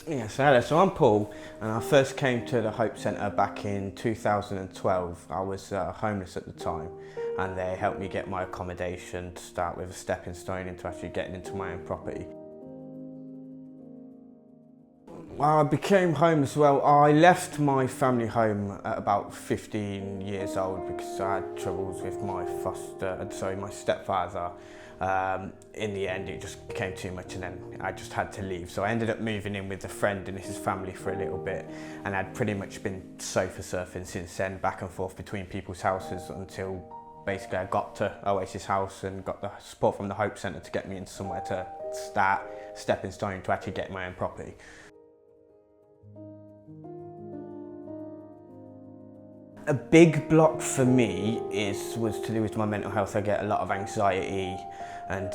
Yeah, so I'm Paul, and I first came to the Hope Centre back in 2012. I was homeless at the time, and they helped me get my accommodation to start with, a stepping stone into actually getting into my own property. Well, I became homeless. Well, I left my family home at about 15 years old because I had troubles with my stepfather. In the end, it just became too much, and then I just had to leave. So I ended up moving in with a friend and his family for a little bit, and I'd pretty much been sofa surfing since then, back and forth between people's houses until basically I got to Oasis House and got the support from the Hope Centre to get me into somewhere to start stepping stone to actually get my own property. A big block for me was to do with my mental health. I get a lot of anxiety and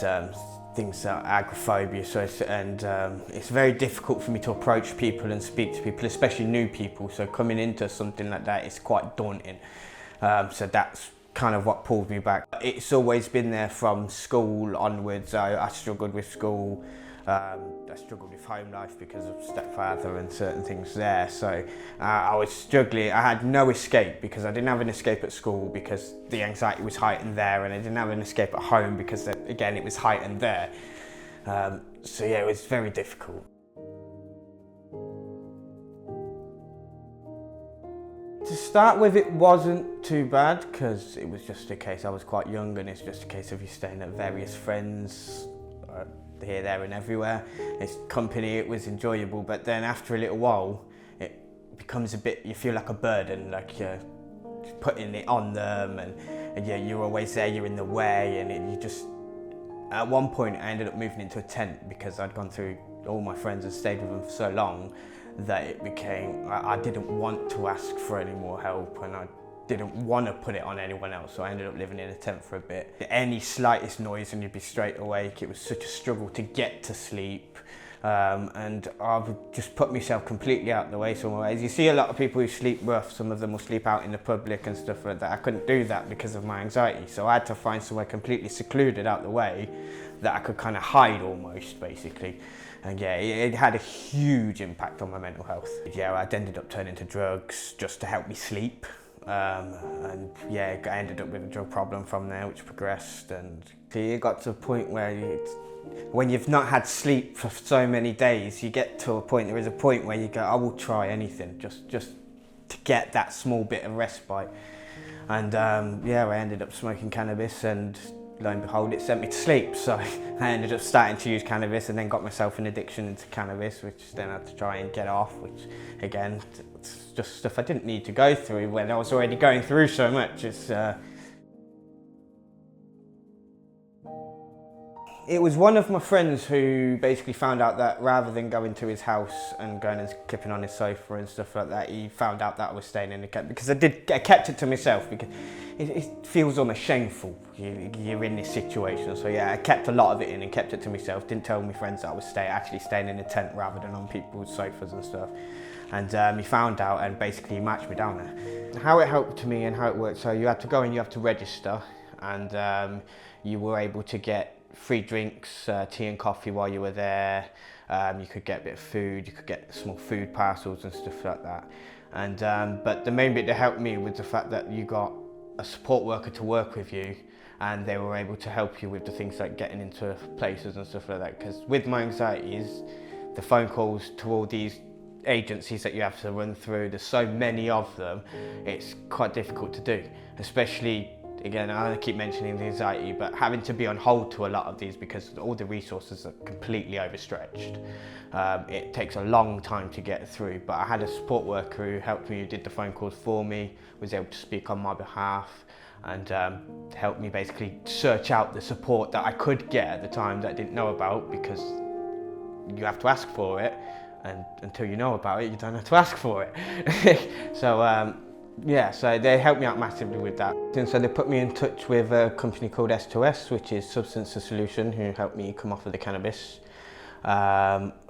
things like agoraphobia, it's very difficult for me to approach people and speak to people, especially new people. So coming into something like that is quite daunting. So that's kind of what pulled me back. It's always been there from school onwards. I struggled with school. I struggled with home life because of stepfather and certain things there. So I was struggling. I had no escape because I didn't have an escape at school because the anxiety was heightened there, and I didn't have an escape at home because again it was heightened there. So yeah, it was very difficult. To start with, it wasn't too bad because it was just a case I was quite young, and it's just a case of you staying at various friends here, there and everywhere. It's company, it was enjoyable, but then after a little while it becomes a bit, you feel like a burden, like you're putting it on them, and yeah, you're always there, you're in the way, and at one point I ended up moving into a tent because I'd gone through all my friends and stayed with them for so long that it became, I didn't want to ask for any more help, and I didn't want to put it on anyone else, so I ended up living in a tent for a bit. Any slightest noise and you'd be straight awake. It was such a struggle to get to sleep, and I would just put myself completely out of the way somewhere. As you see a lot of people who sleep rough, some of them will sleep out in the public and stuff like that. I couldn't do that because of my anxiety, so I had to find somewhere completely secluded out the way that I could kind of hide almost, basically. And yeah, it had a huge impact on my mental health. Yeah, I'd ended up turning to drugs just to help me sleep. And yeah, I ended up with a drug problem from there, which progressed, and it got to a point where when you've not had sleep for so many days, you get to a point, there is a point where you go, I will try anything just to get that small bit of respite. And yeah, I ended up smoking cannabis, and lo and behold, it sent me to sleep. So I ended up starting to use cannabis, and then got myself an addiction into cannabis, which then I had to try and get off, which again, it's just stuff I didn't need to go through when I was already going through so much. It was one of my friends who basically found out that rather than going to his house and going and clipping on his sofa and stuff like that, he found out that I was staying in the tent, because I kept it to myself because it feels almost shameful. You're in this situation, so yeah, I kept a lot of it in and kept it to myself. Didn't tell my friends that I was actually staying in a tent rather than on people's sofas and stuff. And he found out, and basically he matched me down there. How it helped me and how it worked, so you had to go and you have to register, and you were able to get free drinks, tea and coffee while you were there. You could get a bit of food, you could get small food parcels and stuff like that. And but the main bit that helped me was the fact that you got a support worker to work with you, and they were able to help you with the things like getting into places and stuff like that. Because with my anxieties, the phone calls to all these agencies that you have to run through, there's so many of them, it's quite difficult to do, especially, again, I keep mentioning the anxiety, but having to be on hold to a lot of these because all the resources are completely overstretched. It takes a long time to get through, but I had a support worker who helped me, who did the phone calls for me, was able to speak on my behalf, and helped me basically search out the support that I could get at the time that I didn't know about, because you have to ask for it, and until you know about it, you don't have to ask for it. So yeah, so they helped me out massively with that. And so they put me in touch with a company called S2S, which is Substance to Solution, who helped me come off of the cannabis.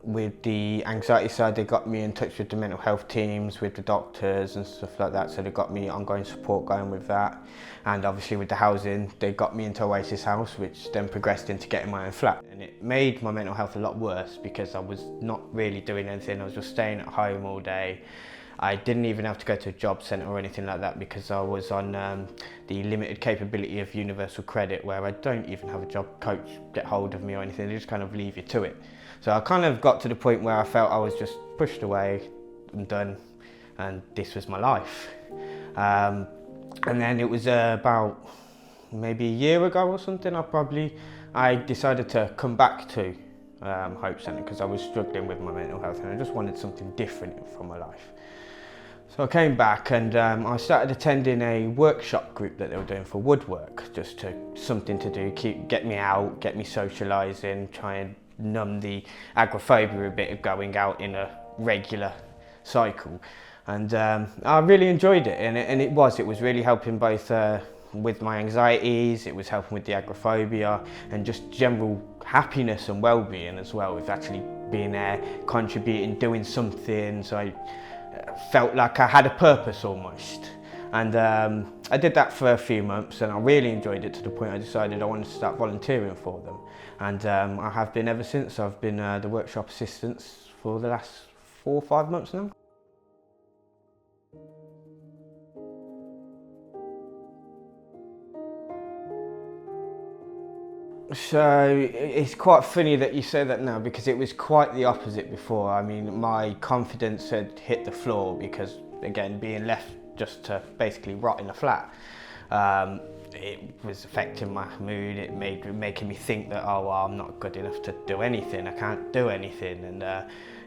With the anxiety side, they got me in touch with the mental health teams, with the doctors and stuff like that, so they got me ongoing support going with that. And obviously with the housing, they got me into Oasis House, which then progressed into getting my own flat. And it made my mental health a lot worse because I was not really doing anything. I was just staying at home all day. I didn't even have to go to a job centre or anything like that because I was on the limited capability of universal credit, where I don't even have a job coach get hold of me or anything. They just kind of leave you to it. So I kind of got to the point where I felt I was just pushed away and done, and this was my life. And then it was about maybe a year ago or something, I decided to come back to Hope Centre because I was struggling with my mental health and I just wanted something different from my life. So I came back and I started attending a workshop group that they were doing for woodwork, just something to do, get me out, get me socialising, try and numb the agoraphobia a bit of going out in a regular cycle. And I really enjoyed it, and it was really helping both with my anxieties, it was helping with the agoraphobia and just general happiness and well-being as well, with actually being there, contributing, doing something. So I felt like I had a purpose almost. And I did that for a few months and I really enjoyed it to the point I decided I wanted to start volunteering for them. And I have been ever since. I've been the workshop assistant for the last 4 or 5 months now. So it's quite funny that you say that now, because it was quite the opposite before. I mean, my confidence had hit the floor because, again, being left just to basically rot in a flat, it was affecting my mood. It making me think that, oh, well, I'm not good enough to do anything. I can't do anything. And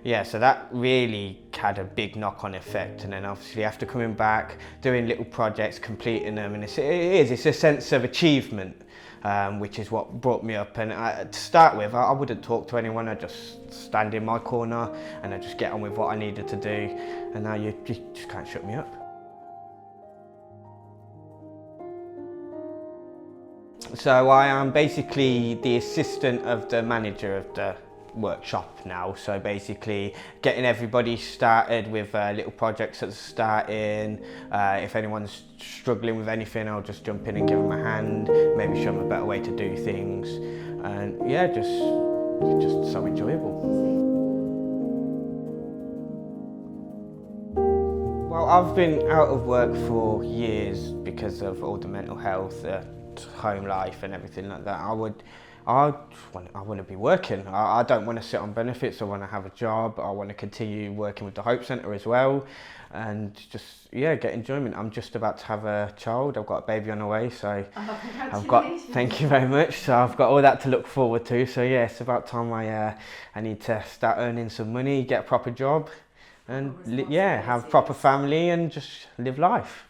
yeah, so that really had a big knock-on effect. And then obviously after coming back, doing little projects, completing them, and it's a sense of achievement. Which is what brought me up. And to start with, I wouldn't talk to anyone. I'd just stand in my corner and I'd just get on with what I needed to do. And now you just can't shut me up. So I am basically the assistant of the manager of the workshop now. So basically getting everybody started with little projects at the starting. If anyone's struggling with anything, I'll just jump in and give them a hand, maybe show them a better way to do things. And yeah, just so enjoyable. Well, I've been out of work for years because of all the mental health, home life and everything like that. I want to be working. I don't want to sit on benefits. I want to have a job. I want to continue working with the Hope Centre as well, and just get enjoyment. I'm just about to have a child. I've got a baby on the way, so thank you very much. So I've got all that to look forward to. So yeah, it's about time I need to start earning some money, get a proper job, and have proper family and just live life.